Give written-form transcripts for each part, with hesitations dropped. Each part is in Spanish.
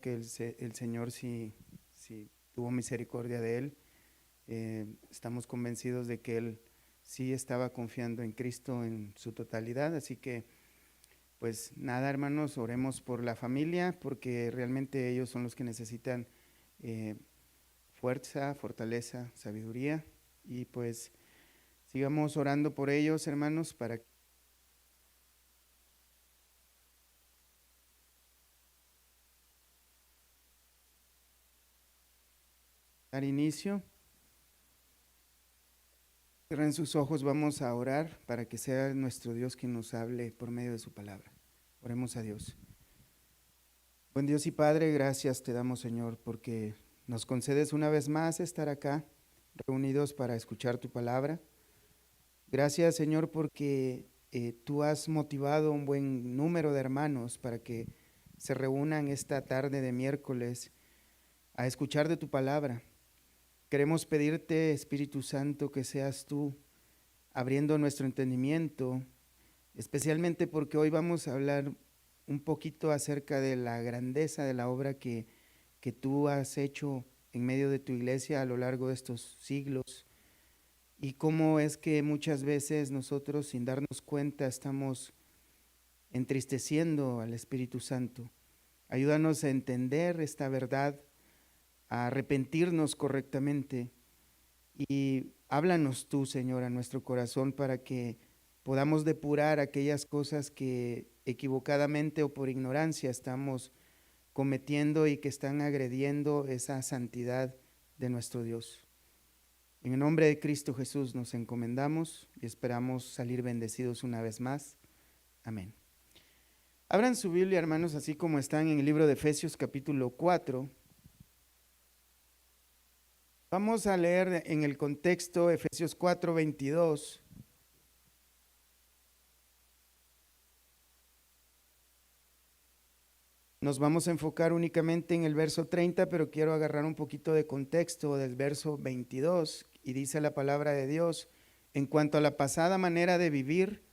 que el Señor sí tuvo misericordia de él. Estamos convencidos de que él sí estaba confiando en Cristo en su totalidad, así que pues nada, hermanos, oremos por la familia, porque realmente ellos son los que necesitan eh, fuerza, fortaleza, sabiduría, y pues sigamos orando por ellos, hermanos, para dar inicio. Cierren sus ojos, vamos a orar para que sea nuestro Dios quien nos hable por medio de su palabra. Oremos a Dios. Buen Dios y Padre, gracias te damos, Señor, porque nos concedes una vez más estar acá, reunidos para escuchar tu palabra. Gracias, Señor, porque tú has motivado un buen número de hermanos para que se reúnan esta tarde de miércoles a escuchar de tu palabra. Queremos pedirte, Espíritu Santo, que seas tú abriendo nuestro entendimiento, especialmente porque hoy vamos a hablar un poquito acerca de la grandeza de la obra que tú has hecho en medio de tu iglesia a lo largo de estos siglos, y cómo es que muchas veces nosotros, sin darnos cuenta, estamos entristeciendo al Espíritu Santo. Ayúdanos a entender esta verdad, a arrepentirnos correctamente, y háblanos tú, Señor, a nuestro corazón para que podamos depurar aquellas cosas que equivocadamente o por ignorancia estamos cometiendo y que están agrediendo esa santidad de nuestro Dios. En el nombre de Cristo Jesús nos encomendamos y esperamos salir bendecidos una vez más. Amén. Abran su Biblia, hermanos, así como están en el libro de Efesios capítulo 4. Vamos a leer en el contexto Efesios 4:22. Nos vamos a enfocar únicamente en el verso 30, pero quiero agarrar un poquito de contexto del verso 22, y dice la palabra de Dios: en cuanto a la pasada manera de vivir,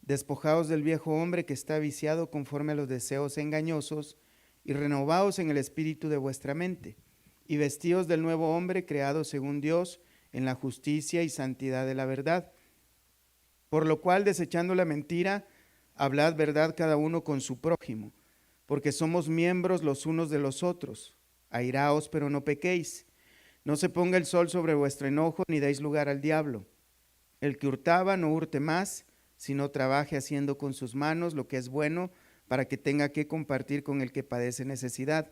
despojaos del viejo hombre que está viciado conforme a los deseos engañosos, y renovaos en el espíritu de vuestra mente, y vestíos del nuevo hombre creado según Dios en la justicia y santidad de la verdad. Por lo cual, desechando la mentira, hablad verdad cada uno con su prójimo, porque somos miembros los unos de los otros. Airaos, pero no pequéis. No se ponga el sol sobre vuestro enojo, ni deis lugar al diablo. El que hurtaba, no hurte más, sino trabaje haciendo con sus manos lo que es bueno, para que tenga que compartir con el que padece necesidad.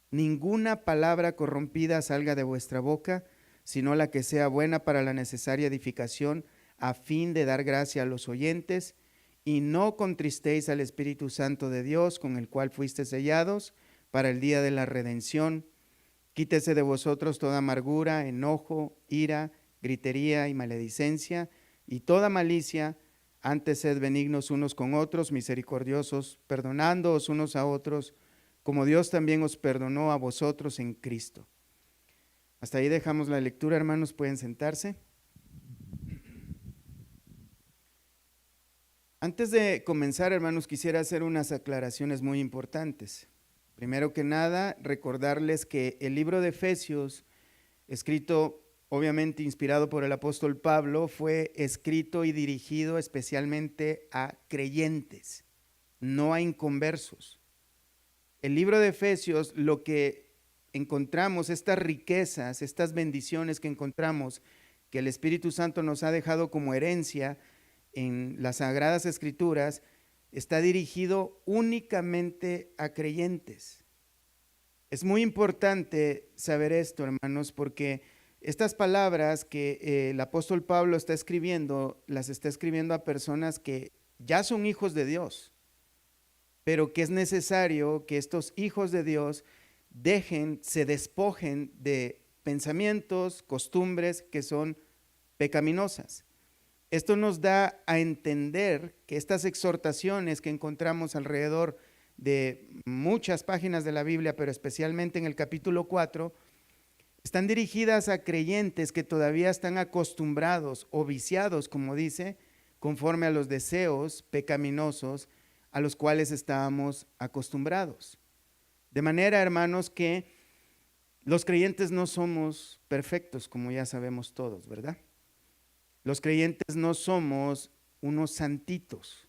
Ninguna palabra corrompida salga de vuestra boca, sino la que sea buena para la necesaria edificación, a fin de dar gracia a los oyentes. Y no contristéis al Espíritu Santo de Dios, con el cual fuisteis sellados para el día de la redención. Quítese de vosotros toda amargura, enojo, ira, gritería y maledicencia, y toda malicia. Antes sed benignos unos con otros, misericordiosos, perdonándoos unos a otros, como Dios también os perdonó a vosotros en Cristo. Hasta ahí dejamos la lectura, hermanos, pueden sentarse. Antes de comenzar, hermanos, quisiera hacer unas aclaraciones muy importantes. Primero que nada, recordarles que el libro de Efesios, escrito obviamente inspirado por el apóstol Pablo, fue escrito y dirigido especialmente a creyentes, no a inconversos. El libro de Efesios, lo que encontramos, estas riquezas, estas bendiciones que encontramos, que el Espíritu Santo nos ha dejado como herencia en las Sagradas Escrituras, está dirigido únicamente a creyentes. Es muy importante saber esto, hermanos, porque estas palabras que el apóstol Pablo está escribiendo, las está escribiendo a personas que ya son hijos de Dios, pero que es necesario que estos hijos de Dios se despojen de pensamientos, costumbres que son pecaminosas. Esto nos da a entender que estas exhortaciones que encontramos alrededor de muchas páginas de la Biblia, pero especialmente en el capítulo 4, están dirigidas a creyentes que todavía están acostumbrados o viciados, como dice, conforme a los deseos pecaminosos a los cuales estábamos acostumbrados. De manera, hermanos, que los creyentes no somos perfectos, como ya sabemos todos, ¿verdad? Los creyentes no somos unos santitos.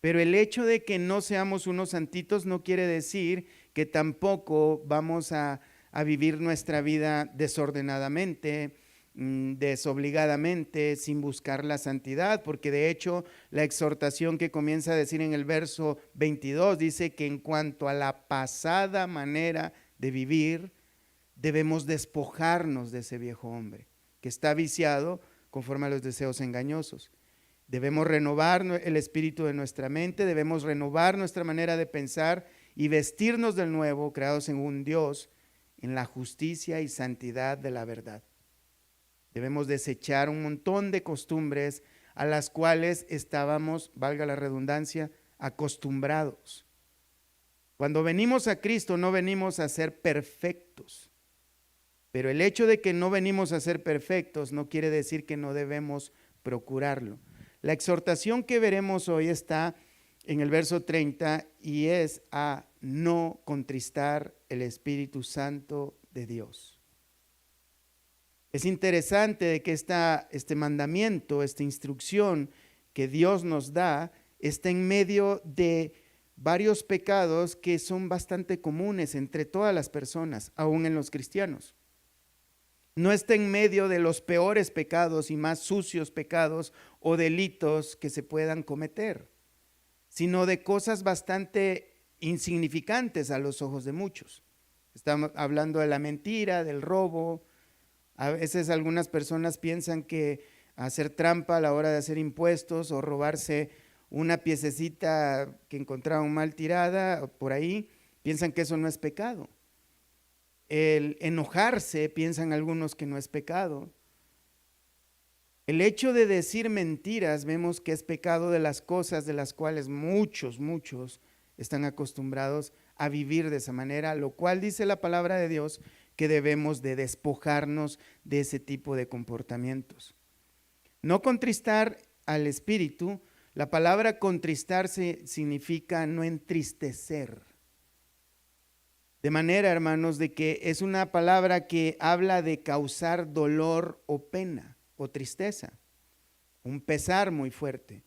Pero el hecho de que no seamos unos santitos no quiere decir que tampoco vamos a vivir nuestra vida desordenadamente, desobligadamente, sin buscar la santidad, porque de hecho la exhortación que comienza a decir en el verso 22 dice que en cuanto a la pasada manera de vivir, debemos despojarnos de ese viejo hombre que está viciado conforme a los deseos engañosos. Debemos renovar el espíritu de nuestra mente, debemos renovar nuestra manera de pensar y vestirnos del nuevo, creados según Dios, en la justicia y santidad de la verdad. Debemos desechar un montón de costumbres a las cuales estábamos, valga la redundancia, acostumbrados. Cuando venimos a Cristo no venimos a ser perfectos, pero el hecho de que no venimos a ser perfectos no quiere decir que no debemos procurarlo. La exhortación que veremos hoy está en el verso 30 y es a no contristar el Espíritu Santo de Dios. Es interesante de que este mandamiento, esta instrucción que Dios nos da, está en medio de varios pecados que son bastante comunes entre todas las personas, aún en los cristianos. No está en medio de los peores pecados y más sucios pecados o delitos que se puedan cometer, sino de cosas bastante insignificantes a los ojos de muchos. Estamos hablando de la mentira, del robo. A veces algunas personas piensan que hacer trampa a la hora de hacer impuestos o robarse una piececita que encontraron mal tirada por ahí, piensan que eso no es pecado. El enojarse, piensan algunos que no es pecado. El hecho de decir mentiras, vemos que es pecado de las cosas de las cuales muchos están acostumbrados a vivir de esa manera, lo cual dice la palabra de Dios que debemos de despojarnos de ese tipo de comportamientos. No contristar al Espíritu, la palabra contristarse significa no entristecer. De manera, hermanos, de que es una palabra que habla de causar dolor o pena o tristeza, un pesar muy fuerte.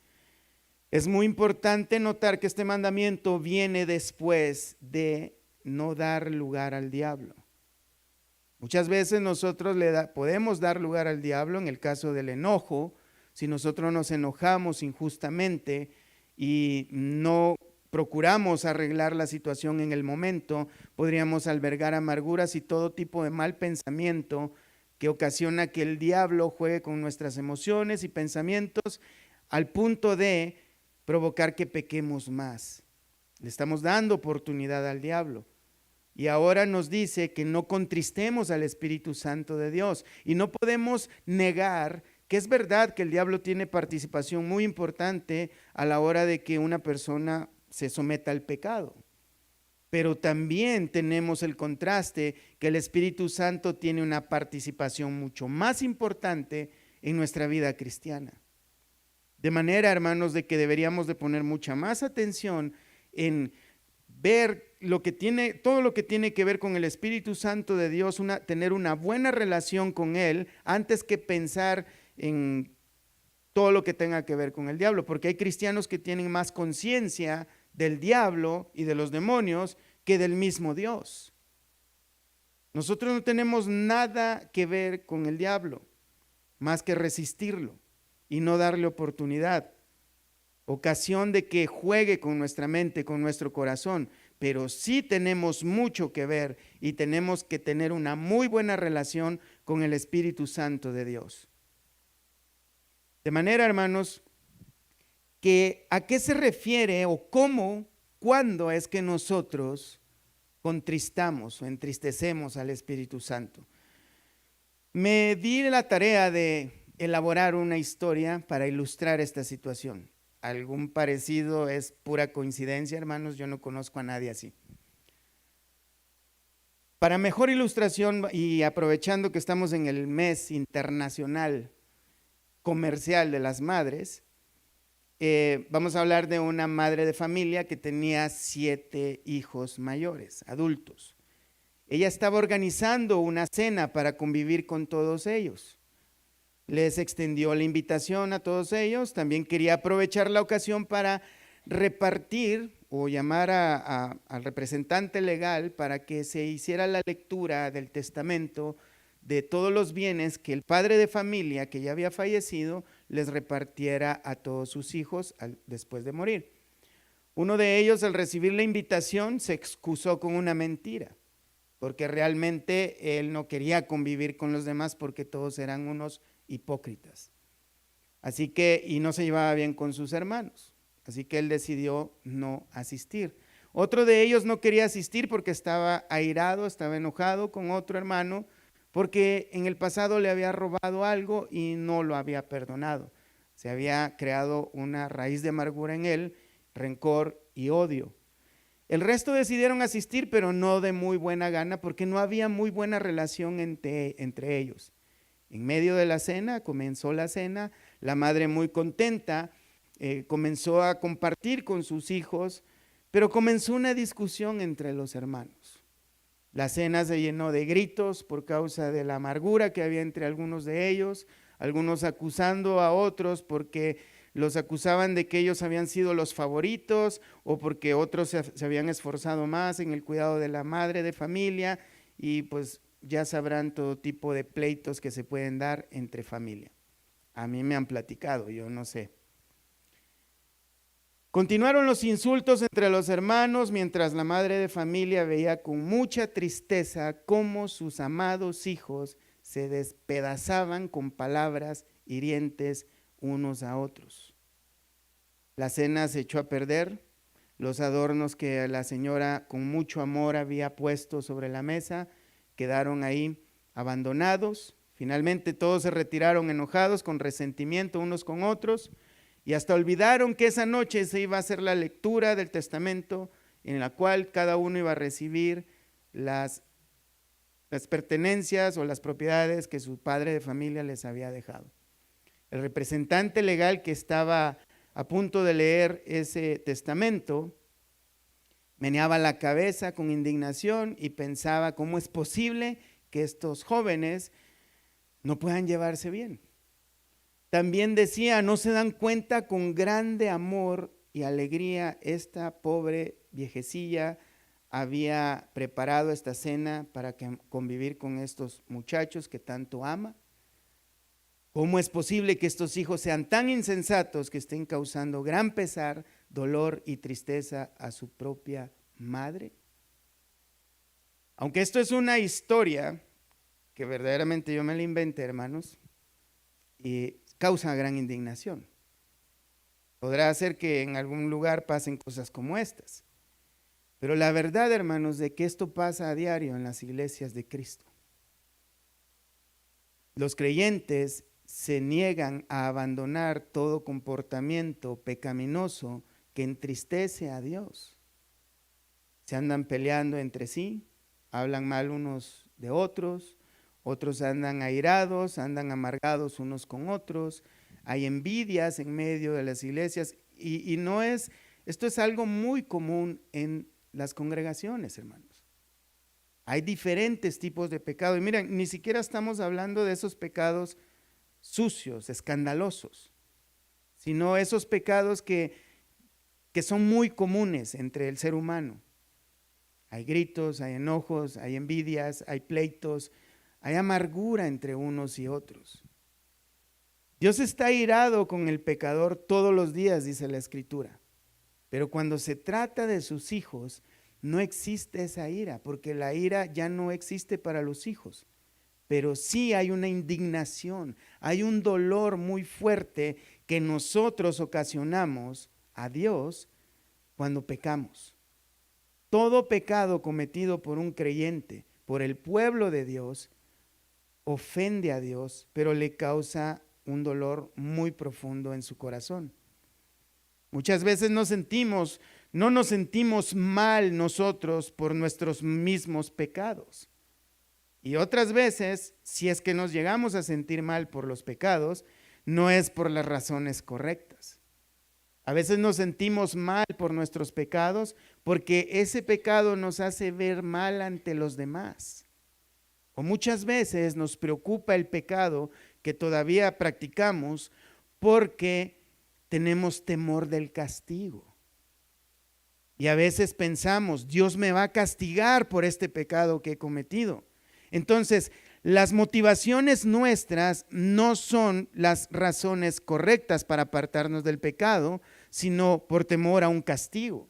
Es muy importante notar que este mandamiento viene después de no dar lugar al diablo. Muchas veces nosotros podemos dar lugar al diablo en el caso del enojo. Si nosotros nos enojamos injustamente y no procuramos arreglar la situación en el momento, podríamos albergar amarguras y todo tipo de mal pensamiento que ocasiona que el diablo juegue con nuestras emociones y pensamientos al punto de provocar que pequemos más. Le estamos dando oportunidad al diablo. Y ahora nos dice que no contristemos al Espíritu Santo de Dios. Y no podemos negar que es verdad que el diablo tiene participación muy importante a la hora de que una persona se someta al pecado. Pero también tenemos el contraste que el Espíritu Santo tiene una participación mucho más importante en nuestra vida cristiana. De manera, hermanos, de que deberíamos de poner mucha más atención en ver todo lo que tiene que ver con el Espíritu Santo de Dios, tener una buena relación con Él, antes que pensar en todo lo que tenga que ver con el diablo, porque hay cristianos que tienen más conciencia del diablo y de los demonios que del mismo Dios. Nosotros no tenemos nada que ver con el diablo, más que resistirlo y no darle oportunidad, ocasión de que juegue con nuestra mente, con nuestro corazón, pero sí tenemos mucho que ver y tenemos que tener una muy buena relación con el Espíritu Santo de Dios. De manera, hermanos, que ¿a qué se refiere o cómo, cuándo es que nosotros contristamos o entristecemos al Espíritu Santo? Me di la tarea de elaborar una historia para ilustrar esta situación. Algún parecido es pura coincidencia, hermanos, yo no conozco a nadie así. Para mejor ilustración y aprovechando que estamos en el mes internacional comercial de las madres, vamos a hablar de una madre de familia que tenía 7 hijos mayores, adultos. Ella estaba organizando una cena para convivir con todos ellos. Les extendió la invitación a todos ellos. También quería aprovechar la ocasión para repartir o llamar al representante legal para que se hiciera la lectura del testamento de todos los bienes que el padre de familia, que ya había fallecido, les repartiera a todos sus hijos después de morir. Uno de ellos, al recibir la invitación, se excusó con una mentira, porque realmente él no quería convivir con los demás porque todos eran unos hipócritas. Así que, y no se llevaba bien con sus hermanos. Así que él decidió no asistir. Otro de ellos no quería asistir porque estaba airado, estaba enojado con otro hermano, porque en el pasado le había robado algo y no lo había perdonado. Se había creado una raíz de amargura en él, rencor y odio. El resto decidieron asistir, pero no de muy buena gana, porque no había muy buena relación entre ellos. En medio de la cena, comenzó la cena, la madre muy contenta, comenzó a compartir con sus hijos, pero comenzó una discusión entre los hermanos. La cena se llenó de gritos por causa de la amargura que había entre algunos de ellos, algunos acusando a otros porque los acusaban de que ellos habían sido los favoritos o porque otros se habían esforzado más en el cuidado de la madre de familia, y pues ya sabrán todo tipo de pleitos que se pueden dar entre familia. A mí me han platicado, yo no sé. Continuaron los insultos entre los hermanos mientras la madre de familia veía con mucha tristeza cómo sus amados hijos se despedazaban con palabras hirientes unos a otros. La cena se echó a perder. Los adornos que la señora con mucho amor había puesto sobre la mesa quedaron ahí abandonados. Finalmente todos se retiraron enojados, con resentimiento unos con otros, y hasta olvidaron que esa noche se iba a hacer la lectura del testamento en la cual cada uno iba a recibir las pertenencias o las propiedades que su padre de familia les había dejado. El representante legal que estaba a punto de leer ese testamento meneaba la cabeza con indignación y pensaba cómo es posible que estos jóvenes no puedan llevarse bien. También decía, no se dan cuenta con grande amor y alegría esta pobre viejecilla había preparado esta cena para convivir con estos muchachos que tanto ama. ¿Cómo es posible que estos hijos sean tan insensatos que estén causando gran pesar, dolor y tristeza a su propia madre? Aunque esto es una historia que verdaderamente yo me la inventé, hermanos, y causa gran indignación. Podrá ser que en algún lugar pasen cosas como estas, pero la verdad, hermanos, de que esto pasa a diario en las iglesias de Cristo. Los creyentes se niegan a abandonar todo comportamiento pecaminoso que entristece a Dios. Se andan peleando entre sí, hablan mal unos de otros, otros andan airados, andan amargados unos con otros, hay envidias en medio de las iglesias y esto es algo muy común en las congregaciones, hermanos. Hay diferentes tipos de pecado y miren, ni siquiera estamos hablando de esos pecados sucios, escandalosos, sino esos pecados que son muy comunes entre el ser humano. Hay gritos, hay enojos, hay envidias, hay pleitos, hay amargura entre unos y otros. Dios está airado con el pecador todos los días, dice la Escritura. Pero cuando se trata de sus hijos, no existe esa ira, porque la ira ya no existe para los hijos. Pero sí hay una indignación, hay un dolor muy fuerte que nosotros ocasionamos a Dios cuando pecamos. Todo pecado cometido por un creyente, por el pueblo de Dios, ofende a Dios, pero le causa un dolor muy profundo en su corazón. Muchas veces no nos sentimos mal nosotros por nuestros mismos pecados. Y otras veces, si es que nos llegamos a sentir mal por los pecados, no es por las razones correctas. A veces nos sentimos mal por nuestros pecados porque ese pecado nos hace ver mal ante los demás. O muchas veces nos preocupa el pecado que todavía practicamos porque tenemos temor del castigo. Y a veces pensamos, Dios me va a castigar por este pecado que he cometido. Entonces, las motivaciones nuestras no son las razones correctas para apartarnos del pecado, sino por temor a un castigo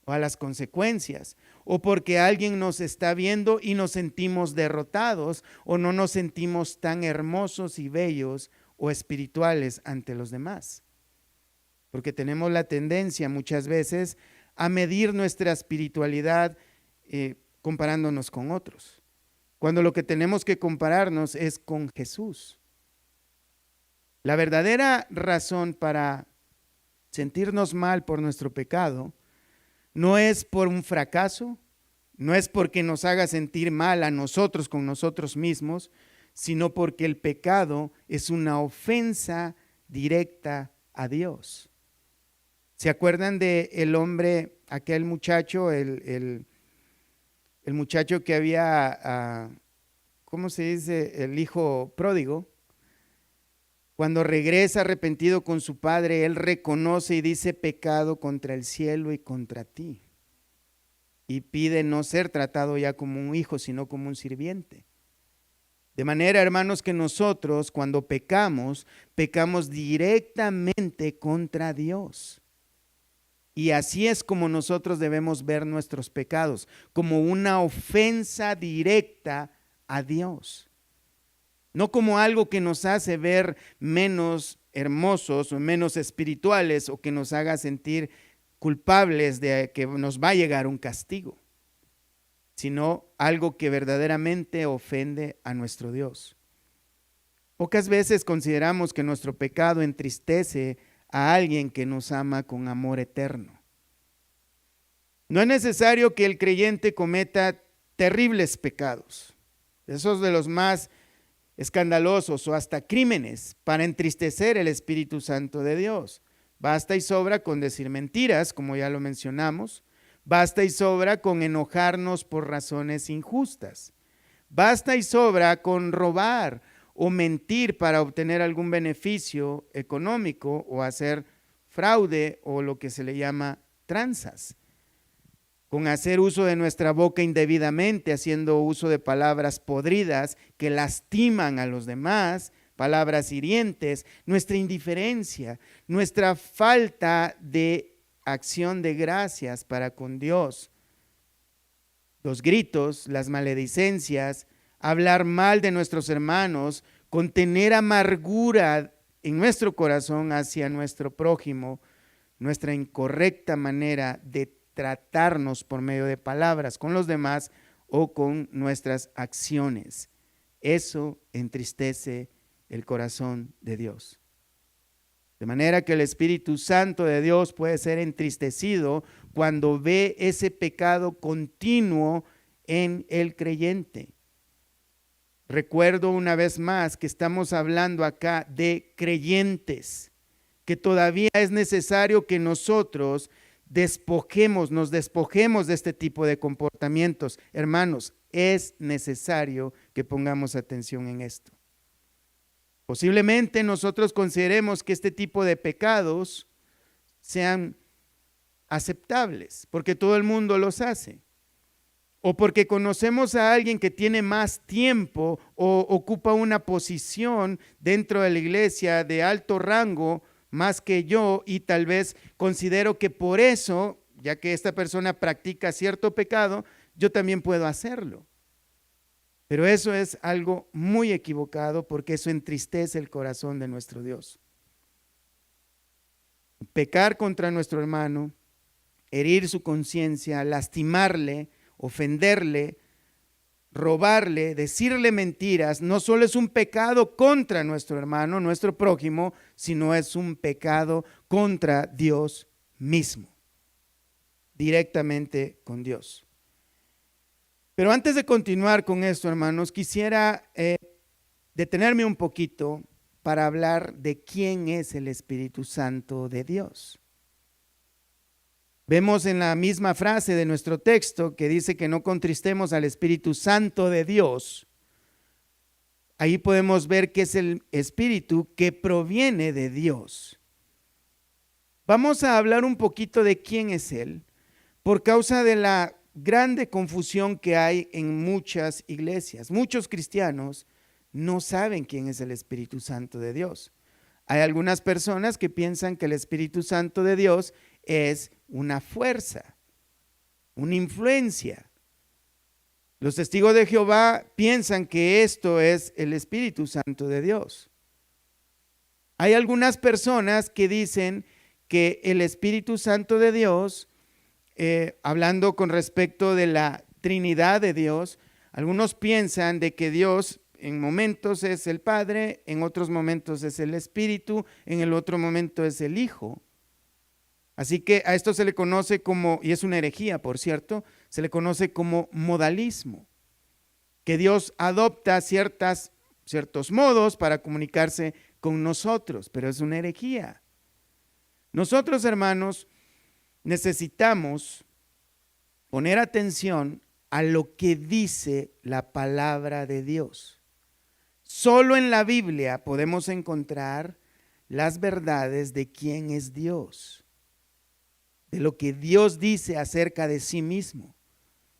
o a las consecuencias, o porque alguien nos está viendo y nos sentimos derrotados o no nos sentimos tan hermosos y bellos o espirituales ante los demás. Porque tenemos la tendencia muchas veces a medir nuestra espiritualidad comparándonos con otros, cuando lo que tenemos que compararnos es con Jesús. La verdadera razón para sentirnos mal por nuestro pecado no es por un fracaso, no es porque nos haga sentir mal a nosotros con nosotros mismos, sino porque el pecado es una ofensa directa a Dios. ¿Se acuerdan del hombre, aquel muchacho, el muchacho que había, ¿cómo se dice? El hijo pródigo. Cuando regresa arrepentido con su padre, él reconoce y dice: pecado contra el cielo y contra ti. Y pide no ser tratado ya como un hijo, sino como un sirviente. De manera, hermanos, que nosotros cuando pecamos, pecamos directamente contra Dios. Y así es como nosotros debemos ver nuestros pecados, como una ofensa directa a Dios. No como algo que nos hace ver menos hermosos o menos espirituales o que nos haga sentir culpables de que nos va a llegar un castigo, sino algo que verdaderamente ofende a nuestro Dios. Pocas veces consideramos que nuestro pecado entristece a alguien que nos ama con amor eterno. No es necesario que el creyente cometa terribles pecados, esos de los más escandalosos o hasta crímenes, para entristecer el Espíritu Santo de Dios. Basta y sobra con decir mentiras, como ya lo mencionamos. Basta y sobra con enojarnos por razones injustas. Basta y sobra con robar o mentir para obtener algún beneficio económico o hacer fraude o lo que se le llama tranzas. Con hacer uso de nuestra boca indebidamente, haciendo uso de palabras podridas que lastiman a los demás, palabras hirientes, nuestra indiferencia, nuestra falta de acción de gracias para con Dios, los gritos, las maledicencias, hablar mal de nuestros hermanos, contener amargura en nuestro corazón hacia nuestro prójimo, nuestra incorrecta manera de tratarnos por medio de palabras con los demás o con nuestras acciones. Eso entristece el corazón de Dios. De manera que el Espíritu Santo de Dios puede ser entristecido cuando ve ese pecado continuo en el creyente. Recuerdo una vez más que estamos hablando acá de creyentes, que todavía es necesario que nosotros nos despojemos de este tipo de comportamientos. Hermanos, es necesario que pongamos atención en esto. Posiblemente nosotros consideremos que este tipo de pecados sean aceptables, porque todo el mundo los hace. O porque conocemos a alguien que tiene más tiempo o ocupa una posición dentro de la iglesia de alto rango más que yo, y tal vez considero que por eso, ya que esta persona practica cierto pecado, yo también puedo hacerlo. Pero eso es algo muy equivocado, porque eso entristece el corazón de nuestro Dios. Pecar contra nuestro hermano, herir su conciencia, lastimarle, ofenderle, robarle, decirle mentiras, no solo es un pecado contra nuestro hermano, nuestro prójimo, sino es un pecado contra Dios mismo, directamente con Dios. Pero antes de continuar con esto, hermanos, quisiera detenerme un poquito para hablar de quién es el Espíritu Santo de Dios. Vemos en la misma frase de nuestro texto que dice que no contristemos al Espíritu Santo de Dios. Ahí podemos ver que es el Espíritu que proviene de Dios. Vamos a hablar un poquito de quién es Él, por causa de la grande confusión que hay en muchas iglesias. Muchos cristianos no saben quién es el Espíritu Santo de Dios. Hay algunas personas que piensan que el Espíritu Santo de Dios es una fuerza, una influencia. Los testigos de Jehová piensan que esto es el Espíritu Santo de Dios. Hay algunas personas que dicen que el Espíritu Santo de Dios, hablando con respecto de la Trinidad de Dios, algunos piensan de que Dios en momentos es el Padre, en otros momentos es el Espíritu, en el otro momento es el Hijo. Así que a esto se le conoce como, y es una herejía por cierto, se le conoce como modalismo, que Dios adopta ciertos modos para comunicarse con nosotros, pero es una herejía. Nosotros, hermanos, necesitamos poner atención a lo que dice la palabra de Dios. Solo en la Biblia podemos encontrar las verdades de quién es Dios, de lo que Dios dice acerca de sí mismo.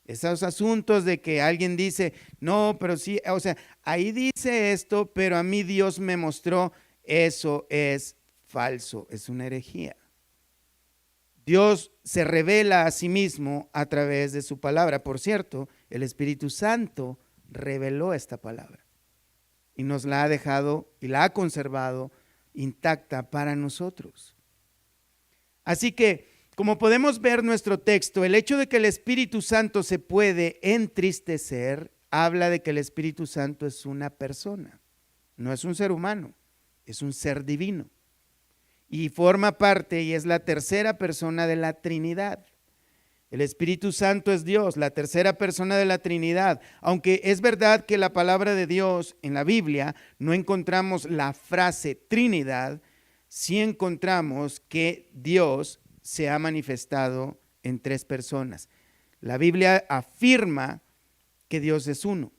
Esos asuntos de que alguien dice, no, pero sí, o sea, ahí dice esto, pero a mí Dios me mostró, eso es falso, es una herejía. Dios se revela a sí mismo a través de su palabra. Por cierto, el Espíritu Santo reveló esta palabra y nos la ha dejado y la ha conservado intacta para nosotros. Así que, como podemos ver nuestro texto, el hecho de que el Espíritu Santo se puede entristecer, habla de que el Espíritu Santo es una persona, no es un ser humano, es un ser divino. Y forma parte y es la tercera persona de la Trinidad. El Espíritu Santo es Dios, la tercera persona de la Trinidad. Aunque es verdad que la palabra de Dios en la Biblia no encontramos la frase Trinidad, sí encontramos que Dios se ha manifestado en tres personas. La Biblia afirma que Dios es uno.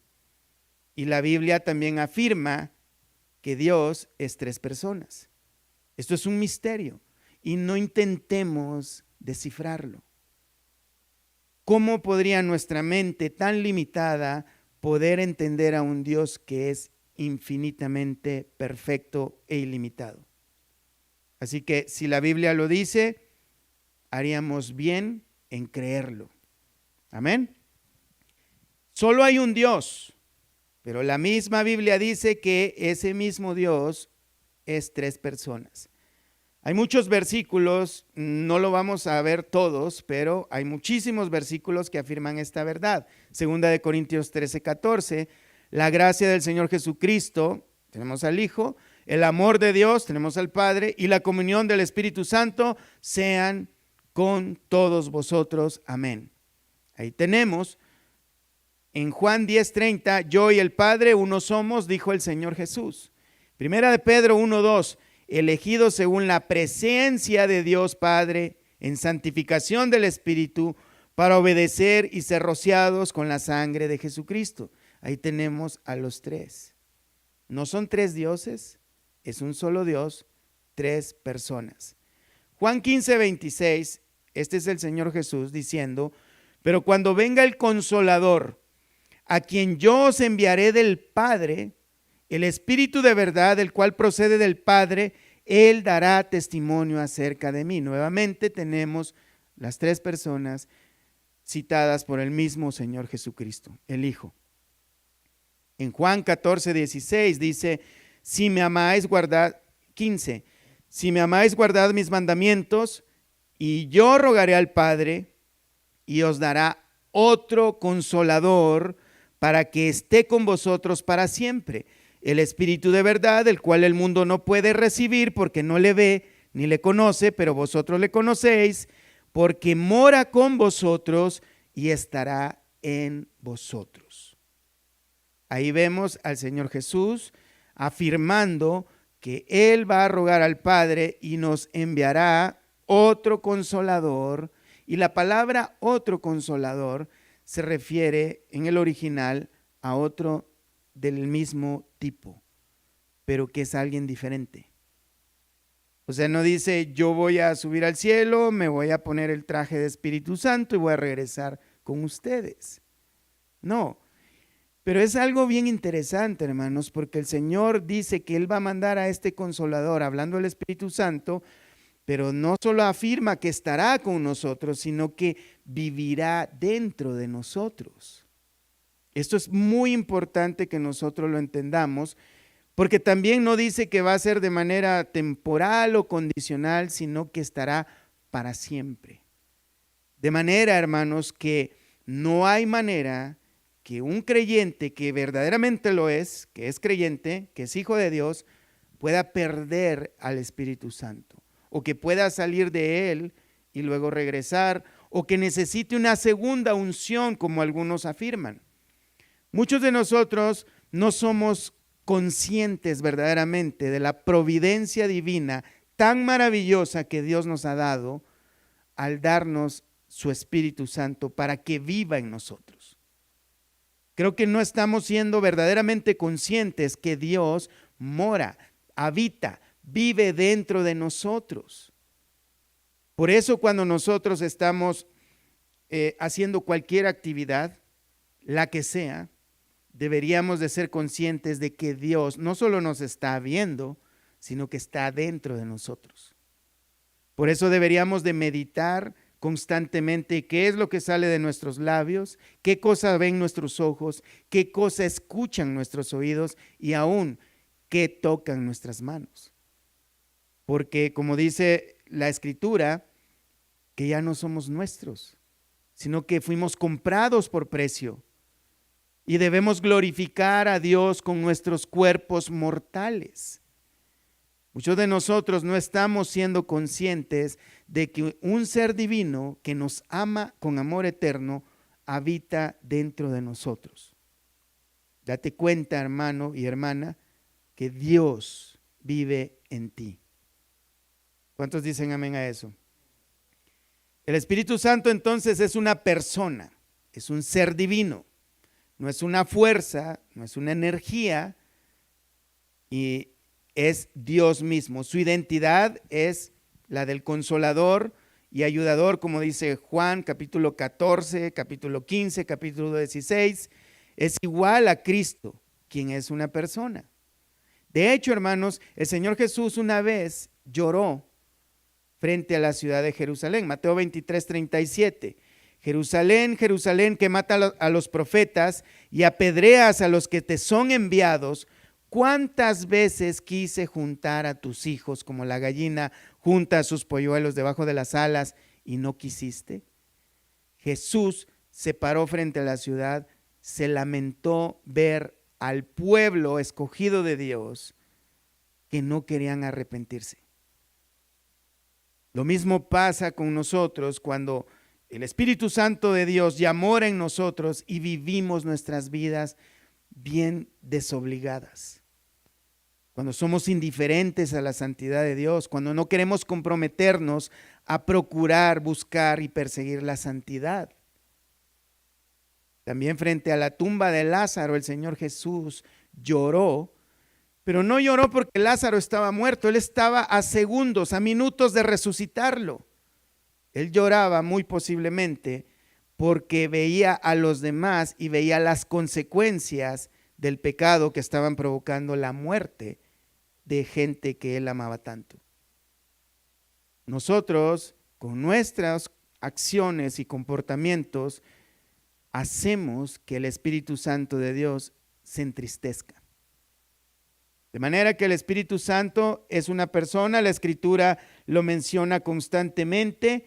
Y la Biblia también afirma que Dios es tres personas. Esto es un misterio y no intentemos descifrarlo. ¿Cómo podría nuestra mente tan limitada poder entender a un Dios que es infinitamente perfecto e ilimitado? Así que si la Biblia lo dice, haríamos bien en creerlo. Amén. Solo hay un Dios, pero la misma Biblia dice que ese mismo Dios es tres personas. Hay muchos versículos, no lo vamos a ver todos, pero hay muchísimos versículos que afirman esta verdad. Segunda de Corintios 13:14, la gracia del Señor Jesucristo, tenemos al Hijo, el amor de Dios, tenemos al Padre, y la comunión del Espíritu Santo sean con todos vosotros. Amén. Ahí tenemos, en Juan 10:30, yo y el Padre uno somos, dijo el Señor Jesús. Primera de Pedro 1:2, elegidos según la presencia de Dios Padre en santificación del Espíritu para obedecer y ser rociados con la sangre de Jesucristo. Ahí tenemos a los tres. No son tres dioses, es un solo Dios, tres personas. Juan 15:26, este es el Señor Jesús diciendo, pero cuando venga el Consolador, a quien yo os enviaré del Padre, el Espíritu de verdad, el cual procede del Padre, Él dará testimonio acerca de mí. Nuevamente tenemos las tres personas citadas por el mismo Señor Jesucristo, el Hijo. En Juan 14:16 dice, si me amáis, guardad, 15, si me amáis, guardad mis mandamientos, y yo rogaré al Padre, y os dará otro Consolador, para que esté con vosotros para siempre. El Espíritu de verdad, el cual el mundo no puede recibir porque no le ve ni le conoce, pero vosotros le conocéis, porque mora con vosotros y estará en vosotros. Ahí vemos al Señor Jesús afirmando que Él va a rogar al Padre y nos enviará otro consolador. Y la palabra otro consolador se refiere en el original a otro del mismo tipo, pero que es alguien diferente. O sea, no dice yo voy a subir al cielo, me voy a poner el traje de Espíritu Santo y voy a regresar con ustedes. No, pero es algo bien interesante, hermanos, porque el Señor dice que Él va a mandar a este consolador, hablando del Espíritu Santo, pero no solo afirma que estará con nosotros, sino que vivirá dentro de nosotros. Esto es muy importante que nosotros lo entendamos, porque también no dice que va a ser de manera temporal o condicional, sino que estará para siempre. De manera, hermanos, que no hay manera que un creyente que verdaderamente lo es, que es creyente, que es hijo de Dios, pueda perder al Espíritu Santo, o que pueda salir de él y luego regresar, o que necesite una segunda unción, como algunos afirman. Muchos de nosotros no somos conscientes verdaderamente de la providencia divina tan maravillosa que Dios nos ha dado al darnos su Espíritu Santo para que viva en nosotros. Creo que no estamos siendo verdaderamente conscientes que Dios mora, habita, vive dentro de nosotros. Por eso cuando nosotros estamos haciendo cualquier actividad, la que sea, deberíamos de ser conscientes de que Dios no solo nos está viendo, sino que está dentro de nosotros. Por eso deberíamos de meditar constantemente qué es lo que sale de nuestros labios, qué cosa ven nuestros ojos, qué cosa escuchan nuestros oídos y aún qué tocan nuestras manos. Porque como dice la Escritura, que ya no somos nuestros, sino que fuimos comprados por precio. Y debemos glorificar a Dios con nuestros cuerpos mortales. Muchos de nosotros no estamos siendo conscientes de que un ser divino que nos ama con amor eterno habita dentro de nosotros. Date cuenta, hermano y hermana, que Dios vive en ti. ¿Cuántos dicen amén a eso? El Espíritu Santo entonces es una persona, es un ser divino. No es una fuerza, no es una energía, y es Dios mismo. Su identidad es la del consolador y ayudador, como dice Juan, capítulo 14, capítulo 15, capítulo 16. Es igual a Cristo, quien es una persona. De hecho, hermanos, el Señor Jesús una vez lloró frente a la ciudad de Jerusalén. Mateo 23, 37. Jerusalén, Jerusalén, que mata a los profetas y apedreas a los que te son enviados, ¿cuántas veces quise juntar a tus hijos como la gallina junta a sus polluelos debajo de las alas y no quisiste? Jesús se paró frente a la ciudad, se lamentó ver al pueblo escogido de Dios que no querían arrepentirse. Lo mismo pasa con nosotros cuando el Espíritu Santo de Dios ya mora en nosotros y vivimos nuestras vidas bien desobligadas. Cuando somos indiferentes a la santidad de Dios, cuando no queremos comprometernos a procurar, buscar y perseguir la santidad. También frente a la tumba de Lázaro, el Señor Jesús lloró, pero no lloró porque Lázaro estaba muerto, Él estaba a segundos, a minutos de resucitarlo. Él lloraba muy posiblemente porque veía a los demás y veía las consecuencias del pecado que estaban provocando la muerte de gente que él amaba tanto. Nosotros, con nuestras acciones y comportamientos, hacemos que el Espíritu Santo de Dios se entristezca. De manera que el Espíritu Santo es una persona, la Escritura lo menciona constantemente.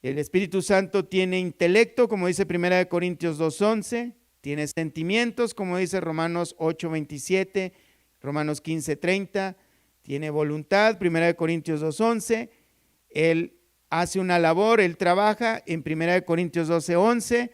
El Espíritu Santo tiene intelecto, como dice 1 Corintios 2:11, tiene sentimientos, como dice Romanos 8:27, Romanos 15:30, tiene voluntad, 1 Corintios 2:11, Él hace una labor, Él trabaja en 1 Corintios 12:11,